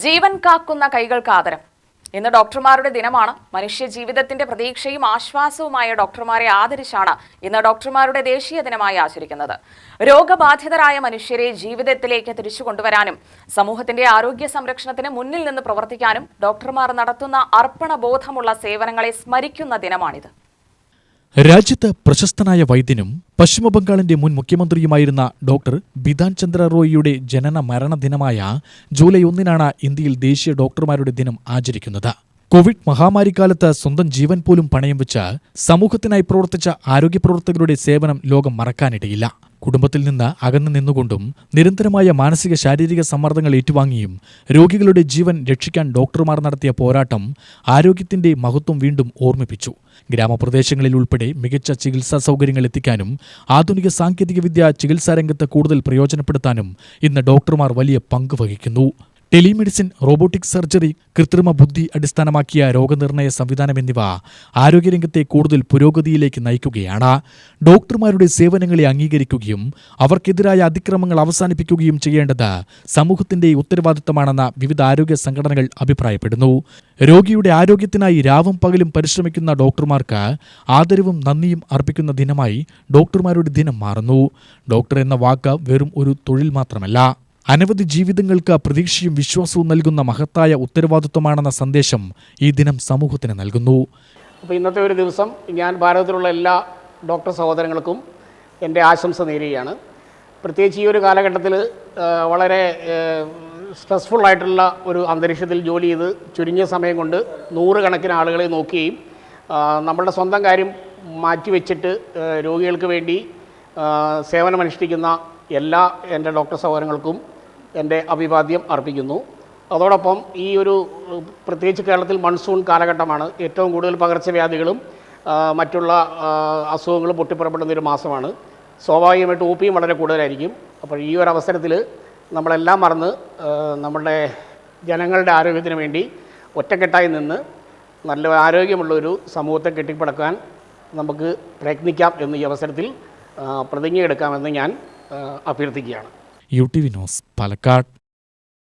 ജീവൻ കാക്കുന്ന കൈകൾക്ക് ആദരം. ഇന്ന് ഡോക്ടർമാരുടെ ദിനമാണ്. മനുഷ്യ ജീവിതത്തിന്റെ പ്രതീക്ഷയും ആശ്വാസവുമായ ഡോക്ടർമാരെ ആദരിച്ചാണ് ഇന്ന് ഡോക്ടർമാരുടെ ദേശീയ ദിനമായി ആചരിക്കുന്നത്. രോഗബാധിതരായ മനുഷ്യരെ ജീവിതത്തിലേക്ക് തിരിച്ചു കൊണ്ടുവരാനും സമൂഹത്തിന്റെ ആരോഗ്യ സംരക്ഷണത്തിന് മുന്നിൽ നിന്ന് പ്രവർത്തിക്കാനും ഡോക്ടർമാർ നടത്തുന്ന അർപ്പണബോധമുള്ള സേവനങ്ങളെ സ്മരിക്കുന്ന ദിനമാണിത്. രാജ്യത്ത് പ്രശസ്തനായ വൈദ്യനും പശ്ചിമബംഗാളിന്റെ മുൻ മുഖ്യമന്ത്രിയുമായിരുന്ന ഡോക്ടർ ബിധാൻ ചന്ദ്ര റോയിയുടെ ജനന മരണ ദിനമായ ജൂലൈ 1 ഇന്ത്യയിൽ ദേശീയ ഡോക്ടർമാരുടെ ദിനം ആചരിക്കുന്നത്. കോവിഡ് മഹാമാരിക്കാലത്ത് സ്വന്തം ജീവൻ പോലും പണയം വെച്ച് സമൂഹത്തിനായി പ്രവർത്തിച്ച ആരോഗ്യപ്രവർത്തകരുടെ സേവനം ലോകം മറക്കാനിടയില്ല. കുടുംബത്തിൽ നിന്ന് അകന്നു നിന്നുകൊണ്ടും നിരന്തരമായ മാനസിക ശാരീരിക സമ്മർദ്ദങ്ങൾ ഏറ്റുവാങ്ങിയും രോഗികളുടെ ജീവൻ രക്ഷിക്കാൻ ഡോക്ടർമാർ നടത്തിയ പോരാട്ടം ആരോഗ്യത്തിന്റെ മഹത്വം വീണ്ടും ഓർമ്മിപ്പിച്ചു. ഗ്രാമപ്രദേശങ്ങളിൽ ഉൾപ്പെടെ മികച്ച ചികിത്സാ സൗകര്യങ്ങൾ എത്തിക്കാനും ആധുനിക സാങ്കേതികവിദ്യ ചികിത്സാരംഗത്ത് കൂടുതൽ പ്രയോജനപ്പെടുത്താനും ഇന്ന് ഡോക്ടർമാർ വലിയ പങ്ക് വഹിക്കുന്നു. ടെലിമെഡിസിൻ, റോബോട്ടിക് സർജറി, കൃത്രിമ ബുദ്ധി അടിസ്ഥാനമാക്കിയ രോഗനിർണയ സംവിധാനം എന്നിവ ആരോഗ്യരംഗത്തെ കൂടുതൽ പുരോഗതിയിലേക്ക് നയിക്കുകയാണ്. ഡോക്ടർമാരുടെ സേവനങ്ങളെ അംഗീകരിക്കുകയും അവർക്കെതിരായ അതിക്രമങ്ങൾ അവസാനിപ്പിക്കുകയും ചെയ്യേണ്ടത് സമൂഹത്തിന്റെ ഉത്തരവാദിത്തമാണെന്ന് വിവിധ ആരോഗ്യ സംഘടനകൾ അഭിപ്രായപ്പെടുന്നു. രോഗിയുടെ ആരോഗ്യത്തിനായി രാവും പകലും പരിശ്രമിക്കുന്ന ഡോക്ടർമാർക്ക് ആദരവും നന്ദിയും അർപ്പിക്കുന്ന ദിനമായി ഡോക്ടർമാരുടെ ദിനം മാറുന്നു. ഡോക്ടർ എന്ന വാക്ക് വെറും ഒരു തൊഴിൽ മാത്രമല്ല, അനവധി ജീവിതങ്ങൾക്ക് പ്രതീക്ഷയും വിശ്വാസവും നൽകുന്ന മഹത്തായ ഉത്തരവാദിത്വമാണെന്ന സന്ദേശം ഈ ദിനം സമൂഹത്തിന് നൽകുന്നു. അപ്പോൾ ഇന്നത്തെ ഒരു ദിവസം ഞാൻ ഭാരതത്തിലുള്ള എല്ലാ ഡോക്ടർ സഹോദരങ്ങൾക്കും എൻ്റെ ആശംസ നേരുകയാണ്. പ്രത്യേകിച്ച് ഈ ഒരു കാലഘട്ടത്തിൽ വളരെ സ്ട്രെസ്ഫുള്ളായിട്ടുള്ള ഒരു അന്തരീക്ഷത്തിൽ ജോലി ചെയ്ത് ചുരുങ്ങിയ സമയം കൊണ്ട് നൂറുകണക്കിന് ആളുകളെ നോക്കുകയും നമ്മളുടെ സ്വന്തം കാര്യം മാറ്റിവെച്ചിട്ട് രോഗികൾക്ക് വേണ്ടി സേവനമനുഷ്ഠിക്കുന്ന എല്ലാ എൻ്റെ ഡോക്ടർ സഹോദരങ്ങൾക്കും എൻ്റെ അഭിവാദ്യം അർപ്പിക്കുന്നു. അതോടൊപ്പം ഈ ഒരു പ്രത്യേകിച്ച് കേരളത്തിൽ മൺസൂൺ കാലഘട്ടമാണ്. ഏറ്റവും കൂടുതൽ പകർച്ചവ്യാധികളും മറ്റുള്ള അസുഖങ്ങളും പൊട്ടിപ്പുറപ്പെടുന്ന ഒരു മാസമാണ്. സ്വാഭാവികമായിട്ട് OPയും വളരെ കൂടുതലായിരിക്കും. അപ്പോൾ ഈ ഒരു അവസരത്തിൽ നമ്മളെല്ലാം മറന്ന് നമ്മുടെ ജനങ്ങളുടെ ആരോഗ്യത്തിന് വേണ്ടി ഒറ്റക്കെട്ടായി നിന്ന് നല്ല ആരോഗ്യമുള്ളൊരു സമൂഹത്തെ കെട്ടിപ്പടുക്കാൻ നമുക്ക് പ്രയത്നിക്കാം എന്ന് ഈ അവസരത്തിൽ പ്രതിജ്ഞയെടുക്കാമെന്ന് ഞാൻ അഭ്യർത്ഥിക്കുകയാണ്. UTV news, Palakkad.